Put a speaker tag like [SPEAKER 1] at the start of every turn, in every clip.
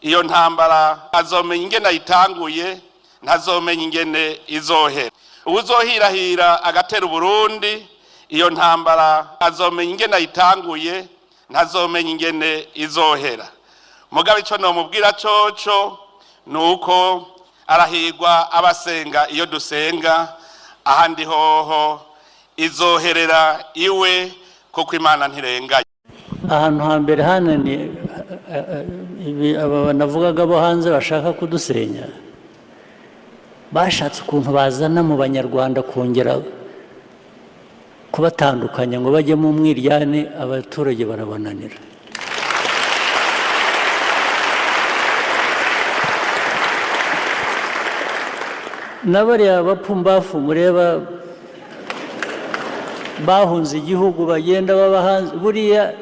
[SPEAKER 1] iyo ntambara azomenya ingene ayitanguye ntazomenya ingene izohera. Uzohirahira agatera Burundi iyo ntambara azomenya ingene ayitanguye ntazomenya ingene izohera. Mugabe ico no mubwira coco nuko arahirwa abasenga iyo dusenga ahandi hoho izoherera iwe kuko Imana ntirenganya.
[SPEAKER 2] Ahantu hambere hanani aba navugaga bo hanze bashaka kudusenya bashatse ukuntu bazana mu banyarwanda kongera kubatandukanya ngo bajye mu mwiryane, abaturage barabananira. Nabariya bapfumbafu mureba bahunze igihugu bagenda baba hanze, buriya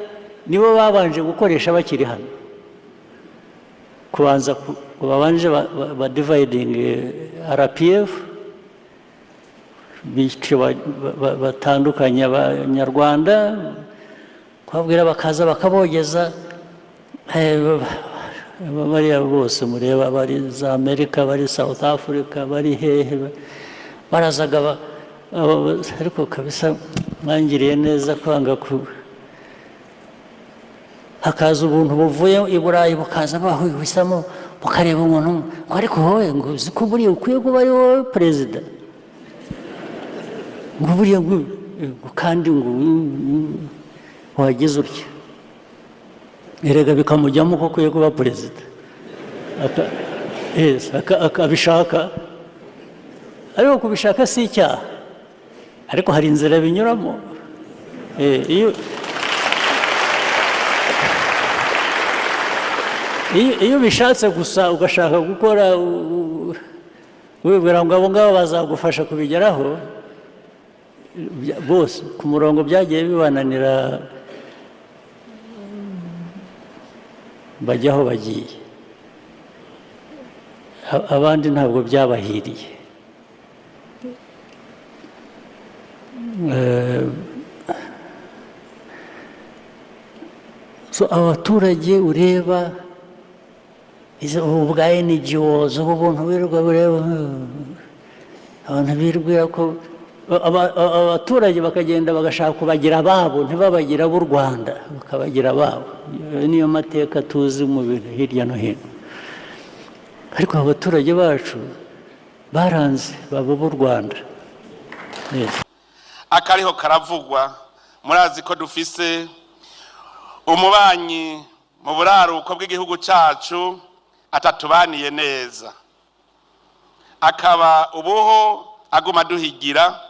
[SPEAKER 2] nibo babanje gukoresha bakiri hano, kubanza babanje ba dividing RPF bice batandukanya abanyarwanda, kwabwira bakaza bakabogeza. Bariya bose mureba bari za Amerika, bari South Africa, bari hehe, barazaga ariko kabisa mwangiriye neza kwanga ku hakaza ubuntu buvuye i Burayi bukaza bahwisamo bukareba umuntu ngo ariko wowe ngo uziko buriya ukwiye kuba ari wowe perezida, ngo buriya ngo kandi ngo wagize utya, erega bikamujyamo ko ukwiye kuba perezida akabishaka. Ariko kubishaka si icyaha, ariko hari inzira binyuramo. Iyo bishatse gusa ugashaka gukora wibwira ngo abo ngabo bazagufasha kubigeraho, bose ku murongo byagiye bibananira, bajya aho bagiye, abandi ntabwo byabahiriye. Abaturage ureba ubwa NGOs ubuntu birirwa bureba abantu birwira ko abaturage bakagenda bagashaka kubagira ababo ntibabagira b'u Rwanda, bakabagira ababo. Niyo mateka tuzi mu bintu hirya no hino, ariko abaturage bacu baranze baba b'u Rwanda.
[SPEAKER 1] Akariho karavugwa, murazi ko dufise umubanyi mu buraruko bw'igihugu cyacu atatubaniye neza, akaba ubuho aguma duhigira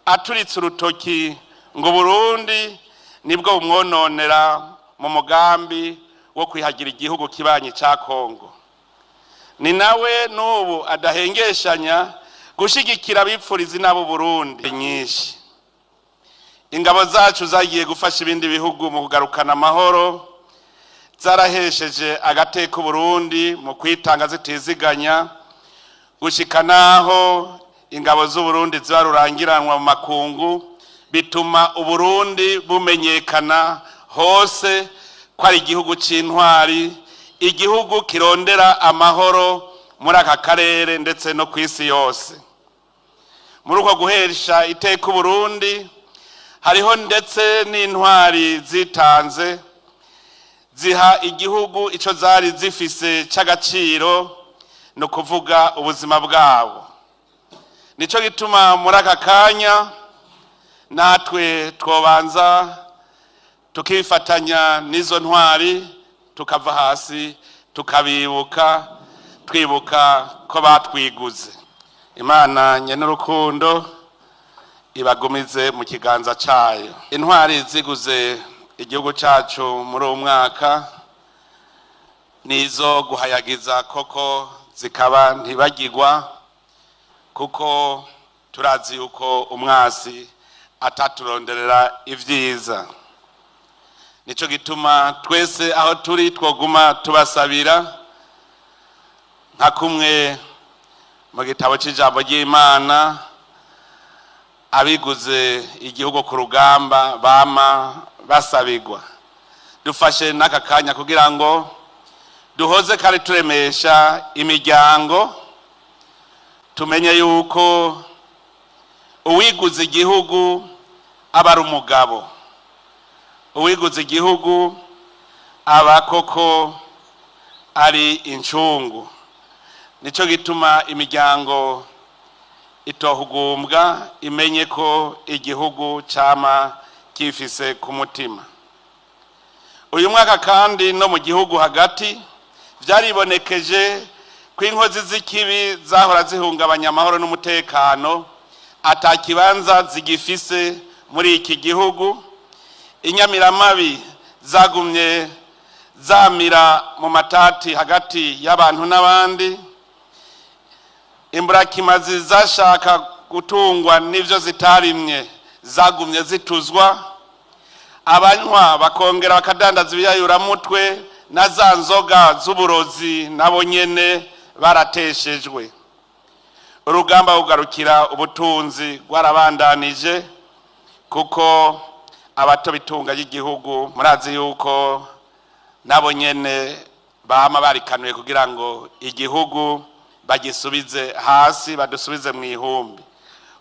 [SPEAKER 1] aturitse urutoki ngo Burundi nibwo bumwononera mu mugambi wo kwihagira igihugu kibanyi cya Kongo. Ni nawe n'ubu adahengeshanya gushigikira abipfuriza nabo Burundi nyinshi. Ingabo zacu zagiye gufasha ibindi bihugu mu kugarukana amahoro, zarahesheje agateka Burundi mu kwitanga zitiziganya, gushika naho ingabo z'u Burundi zarurangiranwa mu makungu, bituma Uburundi bumenyekana hose ko ari igihugu c'intwari, igihugu kirondera amahoro muri aka karere ndetse no kw'isi yose. Muri uko guhesha iteka Burundi hariho ndetse n'intwari zitanze ziha igihugu ico zari zifise c'agaciro, no kuvuga ubuzima bwabo. Nico gituma muri aka kanya natwe twobanza tukifatanya n'izo ntwari, tukava hasi tukabibuka, twibuka ko batwiguze. Imana nyenurukundo ibagumize mu kiganza cayo. Intwari ziguze igihugu cyacu muri uwo mwaka nizo guhayagiza koko zikaba ntibagirwa, kuko turazi uko umwasi ataturonderera ivyiza. Nico gituma twese aho turi twoguma tubasabira, nka kumwe mu gitabo c'ijambo ry'Imana abiguze igihugu ku rugamba bama basabigwa. Dufashe n'aka kanya kugira ngo duhoze kare turemesha imiryango tumenye yuko uwiguze igihugu aba ari umugabo, uwiguze igihugu aba koko ari incungu. Nico gituma imiryango itohugumbwa imenye ko igihugu cama kifise ku mutima. Uyu mwaka kandi no mu gihugu hagati vyaribonekeje ko inkozi z'ikibi zahora zihungabanya amahoro n'umutekano atakibanza zigifise muri iki gihugu. Inyamiramabi zagumye zamira mu matati hagati y'abantu n'abandi. Imburakimazi zashaka gutungwa n'ivyo zitarimye zagumye zituzwa. Abanywa bakongera bakadandaza ibiyayuramutwe na za nzoga z'uburozi nabo nyene barateshejwe. Urugamba kugarukira ubutunzi rwarabandanije kuko abato bitunga y'igihugu murazi yuko nabo nyene bama barikanuye kugira ngo igihugu bagisubize hasi, badusubize mu ihumbi.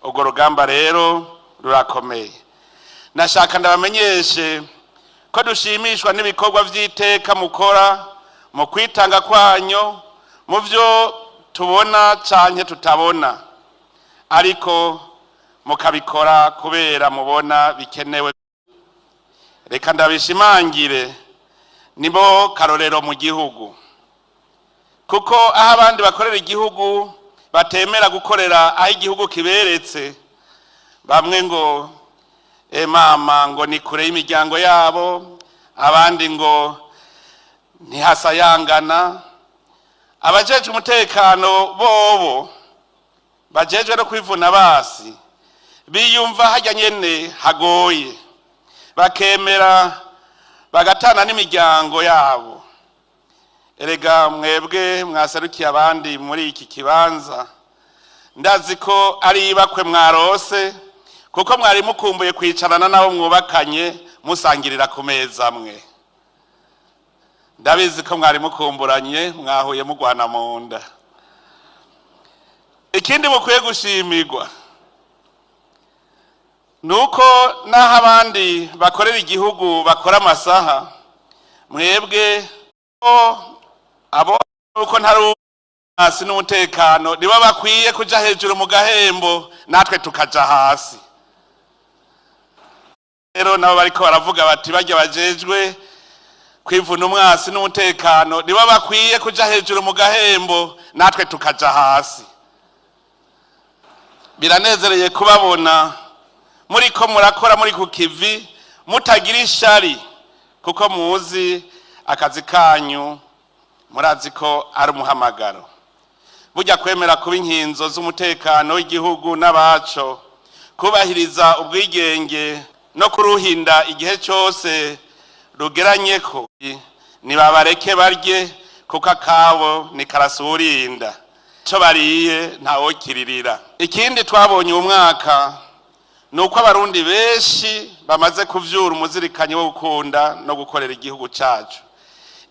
[SPEAKER 1] Urwo rugamba rero rurakomeye. Nashaka ndabamenyeshe ko dushimishwa n'ibikorwa vy'iteka mukora mu kwitanga kwanyu mu vyo tubona canke tutabona, ariko mukabikora kubera mubona bikenewe. Reka ndabishimangire nibo karorero mu gihugu, kuko aho abandi bakorera igihugu batemera gukorera aho igihugu kiberetse. Bamwe ngo mama ngo ni kure y'imiryango yabo, abandi ngo ntihasayangana. Abajeje umutekano bobo bajejwe no kwivuna basi biyumva hajya nyene hagoye, bakemera bagatana n'imiryango yabo. Erega mwebwe mwaserukiye abandi muri iki kibanza, ndazi ko ari ibakwe mwarose, kuko mwari mukumbuye kwicarana nabo mwubakanye musangirira ku meza amwe. Ndabizi ko mwari mukumburanye, mwahuye mugwana mu nda. Ikindi mukwiye gushimirwa nuko naho abandi bakorera igihugu bakora amasaha, mwebwe abo uko ntari hasi n'umutekano nibo bakwiye kuja hejuru mu gahembo, natwe tukaja hasi. Rero nabo bariko baravuga bati bajya bajejwe kwivuna umwasi n'umutekano nibo bakwiye kuja hejuru mu gahembo, natwe tukaja hasi. Biranezereye kubabona muriko murakora muri ku kivi mutagira ishari, kuko muzi akazi kanyu, murazi ko ari umuhamagaro. Burya kwemera kuba inkinzo z'umutekano w'igihugu n'abaco, kubahiriza ubwigenge no kuruhinda igihe cyose rugeranyeko, nibabareke barye kuko akabo ni karasurinda, cyo bariye ntawo kiririra. Ikindi twabonye uyu mwaka nuko abarundi benshi bamaze kuvyura umuzirikanyi wo gukunda no gukorera igihugu cyacu.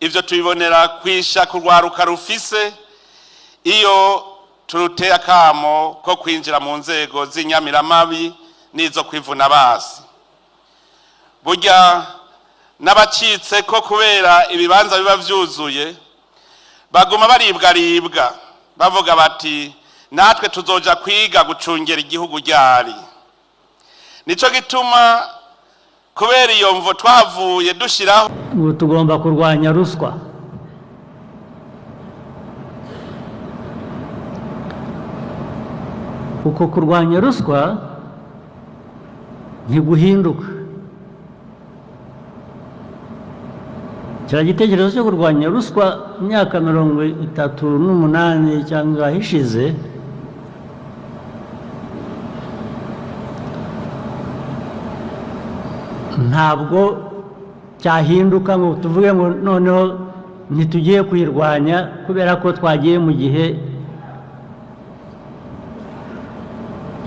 [SPEAKER 1] Ivyo tubibonera kwisha kurwaruka rufise iyo turuteye akamo ko kwinjira mu nzego z'inyamiramabi nizo kwivuna basi. Burya n'abacitse ko kubera ibibanza biba vyuzuye baguma baribwa bavuga bati natwe tuzoja kwiga gucungera igihugu ryari. Nico gituma kubera iyo mvo twavuye dushiraho
[SPEAKER 2] tugomba kurwanya ruswa. Uko kurwanya ruswa ntiguhinduka. Kira gitekerezo cyo kurwanya ruswa imyaka 38 cyangwa hishize ntabwo cyahinduka ngo tuvuge ngo noneho ntitugiye kuyirwanya kubera ko twagiye mu gihe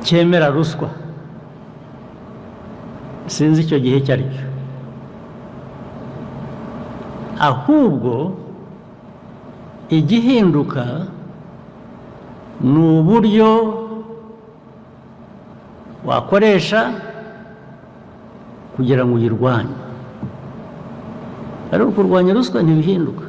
[SPEAKER 2] cyemera ruswa. Sinzi icyo gihe cyari cyo, ahubwo igihinduka ni uburyo wakoresha kugira ngo uyirwanye. Ari ukurwanya ruswa ntibihinduka.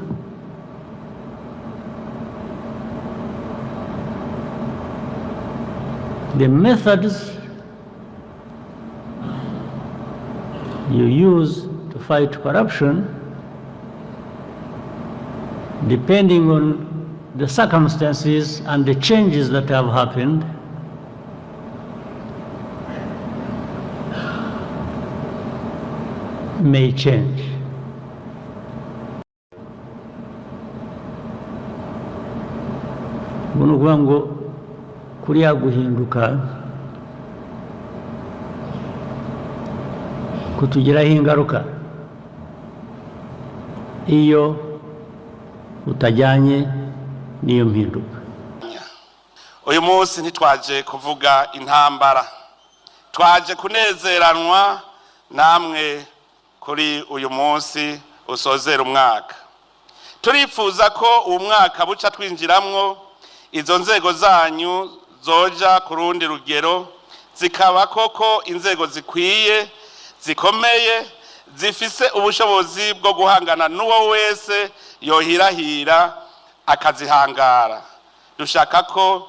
[SPEAKER 2] The methods you use to fight corruption, depending on the circumstances and the changes that have happened, may change. Bunu kuvuga ngo kuriya guhinduka kutugiraho ingaruka iyo utajyanye n'iyo mpinduka.
[SPEAKER 1] Uyu munsi ntitwaje kuvuga intambara, twaje kunezeranwa namwe kuri uyu munsi usozera umwaka. Turifuza ko uwo mwaka buca twinjiramwo izo nzego zanyu zoja ku rundi rugero, zikaba koko inzego zikwiye, zikomeye, zifise ubushobozi bwo guhangana n'uwo wese yohirahira akazihangara. Dushaka ko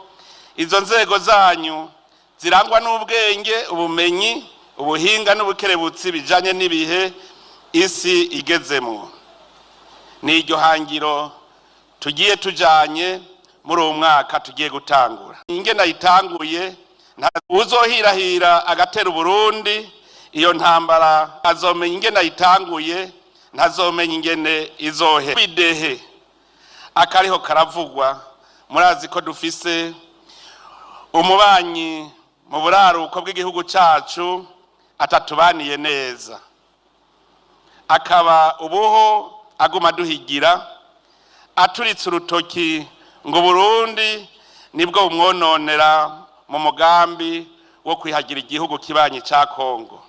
[SPEAKER 1] izo nzego zanyu zirangwa n'ubwenge, ubumenyi, ubuhinga n'ubukerebutsi bijanye n'ibihe isi igezemo. Ni iryo hangiro tugiye tujanye muri uwo mwaka tugiye gutangura. Ingene nayitanguye, uzohirahira agatera Burundi iyo ntambara azomenya ingene nayitanguye, ntazomenya ingene izohe. Bidehe akariho karavugwa, murazi ko dufise umubanyi mu buraruko bw'igihugu cacu atatubaniye neza, akaba ubuho aguma duhigira aturitse urutoki ngo Burundi nibwo bumwononera mu mugambi wo kwihagira igihugu kibanyi ca Kongo.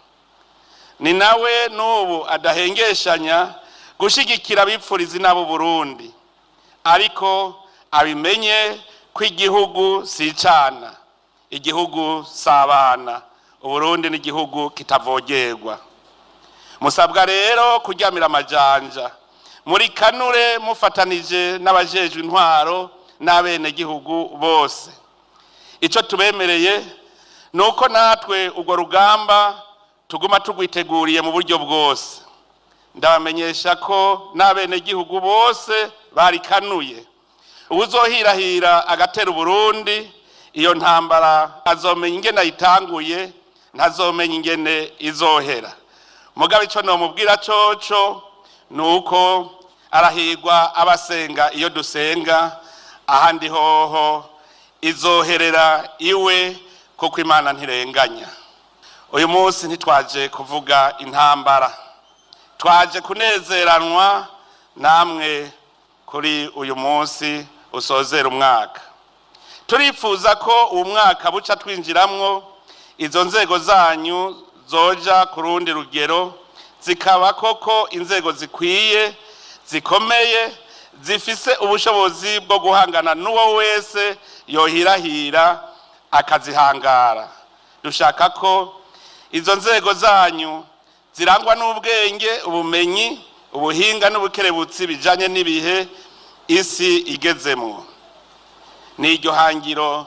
[SPEAKER 1] Ni nawe n'ubu adahengeshanya gushigikira abipfurizi n'abo Burundi, ariko abimenye ko igihugu si icana, igihugu sabana, Uburundi ni igihugu kitavogerwa. Musabwa rero kuryamira amajanja, muri kanure mufatanije n'abajejwe intwaro n'abene gihugu bose. Ico tubemereye nuko natwe urwo rugamba tuguma tugwiteguriye mu buryo bwose. Ndabamenyesha ko n'abene gihugu bose barikanuye. Uzohirahira agatera Burundi iyo ntambara azomenya ingene ayitanguye, ntazomenya ingene izohera. Mugabe ico nomubwira coco nuko arahirwa abasenga iyo dusenga, ahandi hoho izoherera iwe kuko Imana ntirenganya. Uyu munsi ntitwaje kuvuga intambara, twaje kunezeranwa namwe kuri uyu munsi usozera umwaka. Turifuza ko uwo mwaka buca twinjiramwo izo nzego zanyu zoja ku rundi rugero, zikaba koko inzego zikwiye, zikomeye, zifise ubushobozi bwo guhangana n'uwo wese yohirahira akazihangara. Dushaka ko izo nzego zanyu zirangwa n'ubwenge, ubumenyi, ubuhinga n'ubukerebutsi bijanye n'ibihe isi igezemo. Ni iryo hangiro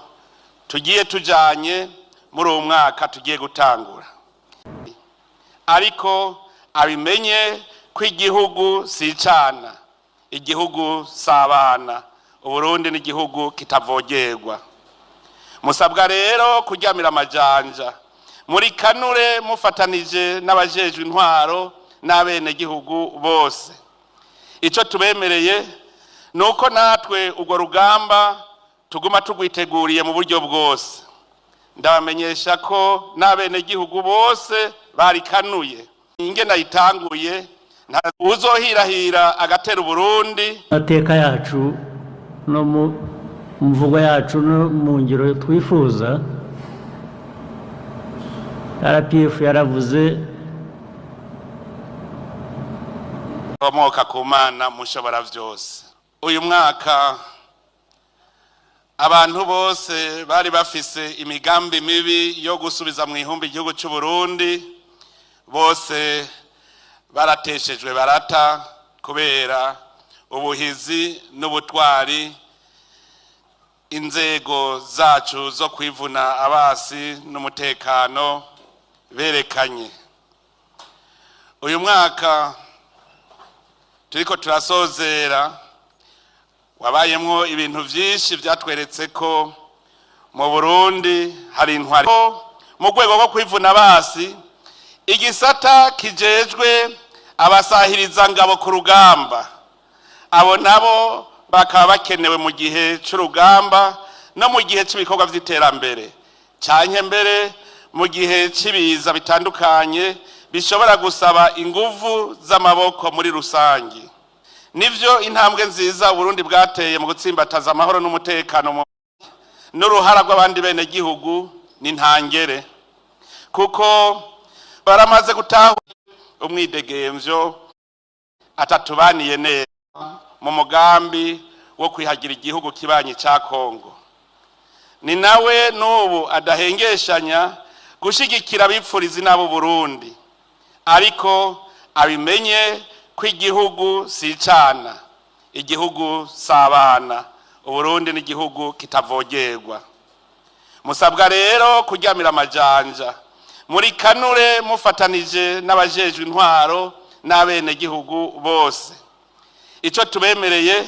[SPEAKER 1] tugiye tujanye muri uwo mwaka tugiye gutangura. Ariko abimenye ko igihugu si icana, igihugu sabana, Uburundi ni igihugu kitavogerwa. Musabwa rero kuryamira amajanja, muri kanure mufatanije n'abajejwe intwaro n'abene gihugu bose. Ico tubemereye nuko natwe urwo rugamba tuguma tugwiteguriye mu buryo bwose. Ndabamenyesha ko n'abene gihugu bose barikanuye. Ingene ayitanguye, uzohirahira agatera Burundi.
[SPEAKER 2] Mateka yacu no mu mvugo yacu no mu ngiro twifuza, RPF yaravuze
[SPEAKER 1] komoka ku Mana mushobora vyose. uyu mwaka abantu bose bari bafise imigambi mibi yo gusubiza mu ihumbi igihugu cy'u Burundi, bose barateshejwe barata kubera ubuhizi n'ubutwari inzego zacu zo kwivuna abasi n'umutekano berekanye. Uyu mwaka turiko turasozera wabayemwo ibintu vyinshi vyatweretse ko mu Burundi hari intwari mu rwego rwo kwivuna abasi. Igisata kijejwe abasahiriza ngabo ku rugamba, abo nabo bakaba bakenewe mu gihe c'urugamba no mu gihe c'ibikorwa vy'iterambere, canke mbere mu gihe c'ibiza bitandukanye bishobora gusaba inguvu z'amaboko muri rusangi. Nivyo intambwe nziza Burundi bwateye mu gutsimbataza amahoro n'umutekano n'uruhara rw'abandi bene gihugu ni ntangere, kuko baramaze gutaha umwidegemvyo atatubaniye neza mu mugambi wo kwihagira igihugu kibanyi ca Kongo. Ni nawe n'ubu adahengeshanya gushigikira abipfurizi n'abo Burundi, ariko abimenye ko igihugu si icana, igihugu sabana, Uburundi ni igihugu kitavogerwa. Musabwa rero kuryamira amajanja muri kanure mufatanije n'abajejwe intwaro n'abene gihugu bose. Ico tubemereye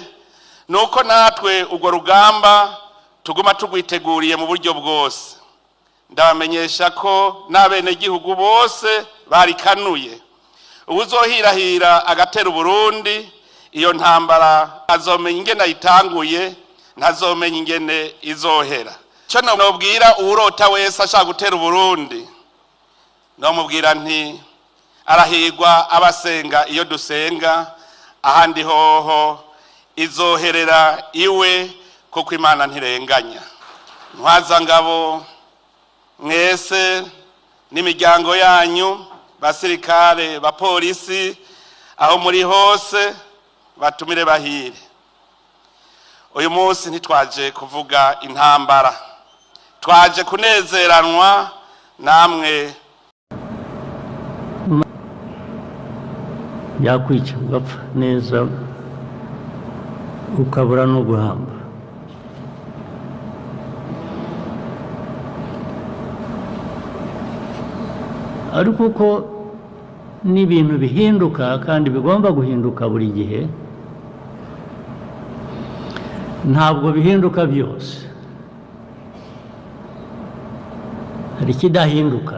[SPEAKER 1] nuko natwe urwo rugamba tuguma tugwiteguriye mu buryo bwose. Ndabamenyesha ko n'abene gihugu bose barikanuye. Uzohirahira agatera Burundi, iyo ntambara azomenya ingene ayitanguye, ntazomenya ingene izohera. Cyo nobwira urota wese ashaka gutera Burundi, nomubwira nti arahigwa abasenga iyo dusenga, ahandi hoho izoherera iwe kuko Imana ntirenganya. Ntwaza ngabo mwese n'imiryango yanyu, basirikare bapolisi aho muri hose, batumire bahire. Uyu munsi ntitwaje kuvuga intambara, twaje kunezeranwa namwe.
[SPEAKER 2] Yakwica ugapfa neza ukabura no guhamba. Ariko uko n'ibintu bihinduka kandi bigomba guhinduka buri gihe, ntabwo bihinduka byose, hari ikidahinduka.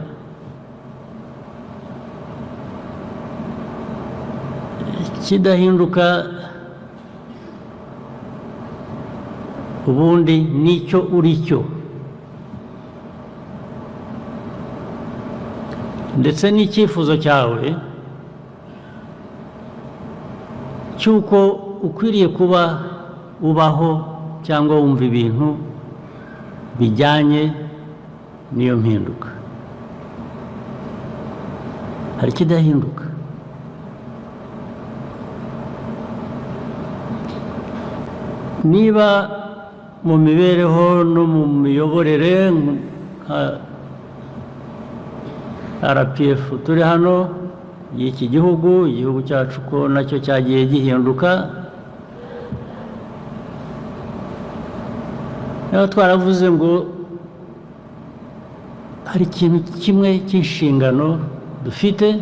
[SPEAKER 2] Ikidahinduka ubundi nicyo uri cyo, ndetse n'icyifuzo cyawe cy'uko ukwiriye kuba ubaho cyangwa wumva ibintu bijyanye n'iyo mpinduka. Hari ikidahinduka. Niba mu mibereho no mu miyoborere nka RPF turi hano y'iki gihugu, igihugu cyacu ko nacyo cyagiye gihinduka, naho twaravuze ngo hari ikintu kimwe cy'inshingano dufite: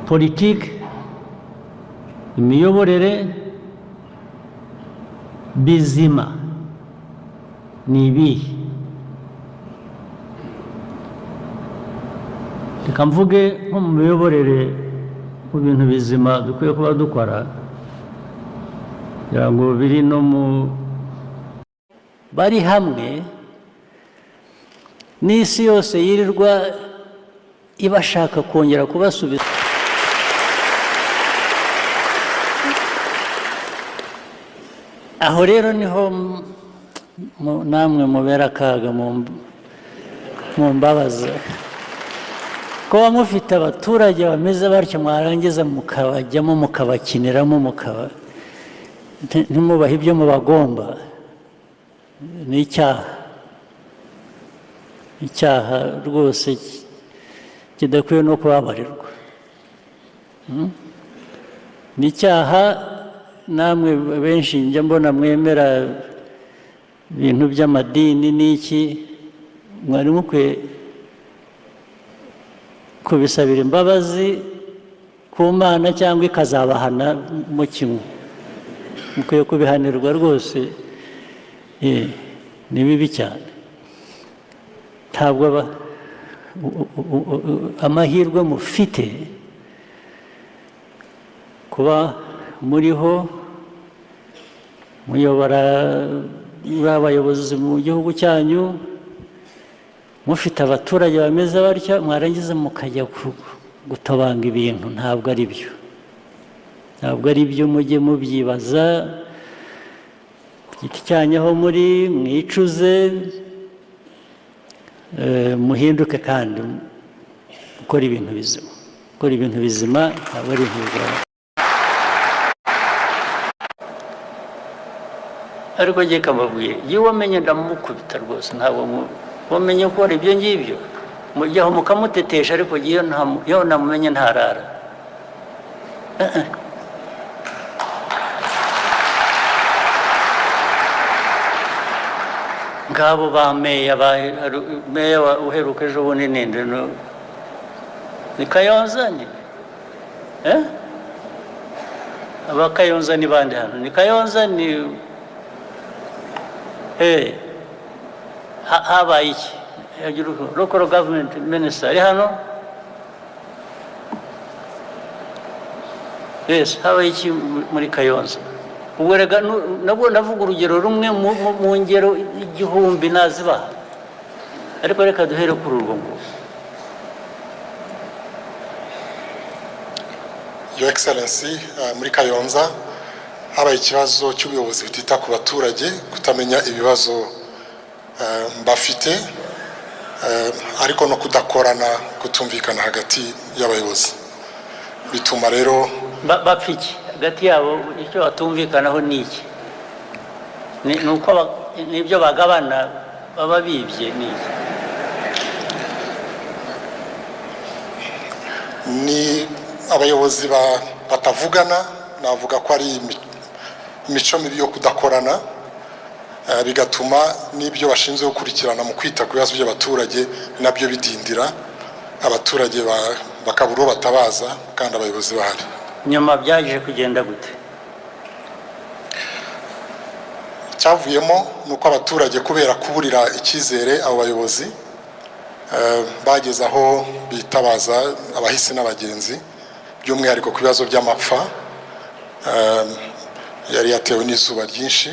[SPEAKER 2] politiki, imiyoborere bizima ni ibihe. Reka mvuge nko mu miyoborere, mu bintu bizima dukwiye kuba dukora, kugira ngo biri no mu bari hamwe n'isi yose yirirwa ibashaka kongera kubasubiza. Aho rero niho namwe mubera akaga mumbabaza, kuba mufite abaturage bameze batyo, mwarangiza mukabajyamo mukabakiniramo ntimubahe ibyo mubagomba ni icyaha rwose kidakwiye no kubabarirwa ni icyaha namwe benshi njya mbona mwemera ibintu by'amadini n'iki mwari mukwiye kubisabira imbabazi ku Mana cyangwa ikazabahana mu kimwe mukwiye kubihanirwa rwose ni bibi cyane ntabwo amahirwe mufite kuba muriho muyobora abayobozi mu gihugu cyanyu mufite abaturage bameze batya mwarangiza mukajya gutabanga ibintu ntabwo ari byo mujye mubyibaza giti cyanyu aho muri mwicuze muhinduke kandi gukora ibintu bizima ntabwo ari intego ariko ngiye kamabwiye iyo wamenye ndamukubita rwose ntabwo wamenye ko ari ibyo ngibyo mujyaho mukamutetesha ariko iyo namumenye ntarara ngabo ba meya uheruka ejo bundi ninde ni Kayonza ni aba Kayonza ni bande hano ni Kayonza ni habaye iki local government minister ari hano yes habaye iki muri Kayonza ubwo rega nabwo ndavuga urugero rumwe mu ngero igihumbi nazibaha ariko reka duhere kuri urwo ngo
[SPEAKER 3] Your Excellency muri Kayonza habaye ikibazo cy'ubuyobozi butita ku baturage kutamenya ibibazo bafite ariko no kudakorana kutumvikana hagati y'abayobozi bituma rero
[SPEAKER 2] bapfiki hagati yabo icyo batumvikanaho niki nuko nibyo bagabana baba bibye niki
[SPEAKER 3] ni abayobozi batavugana navuga ko ari imico mibi yo kudakorana bigatuma n'ibyo bashinzwe gukurikirana mu kwita ku bibazo by'abaturage nabyo bidindira abaturage bakabura batabaza kandi abayobozi bahari
[SPEAKER 2] nyuma byaje kugenda gute
[SPEAKER 3] cyavuyemo nuko abaturage kubera kuburira icyizere abo bayobozi bageze aho bitabaza abahisi n'abagenzi by'umwihariko ku bibazo by'amapfa yari yatewe n'izuba ryinshi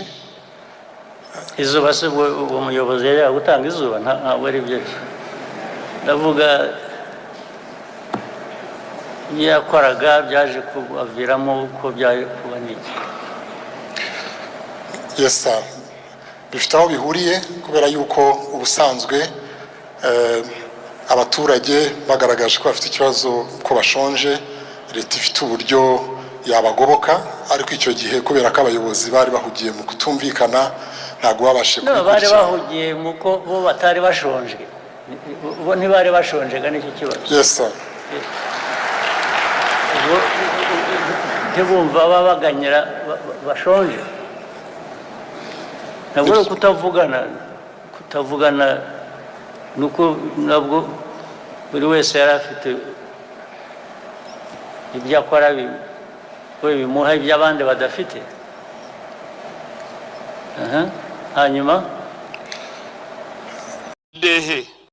[SPEAKER 2] izuba se uwo muyobozi yari gutanga izuba ntabwo ari byo ndavuga yakoraga byaje kubaviramo uko byaje kuba niki
[SPEAKER 3] yes bifite aho bihuriye kubera yuko ubusanzwe abaturage bagaragaje ko bafite ikibazo ko bashonje leta ifite uburyo yabagoboka ariko icyo gihe kubera ko abayobozi bari bahugiye mu kutumvikana ntabwo babashe
[SPEAKER 2] kubikurikira bari bahugiye mu ko bo batari bashonje bo ntibari bashonje ga nicyo kibazo
[SPEAKER 3] yes sir
[SPEAKER 2] ntibumva babaganyira bashonje ntabwo kutavugana nuko nabwo buri wese yari afite ibyo akora bimuha iby'abandi badafite hanyuma
[SPEAKER 1] dehe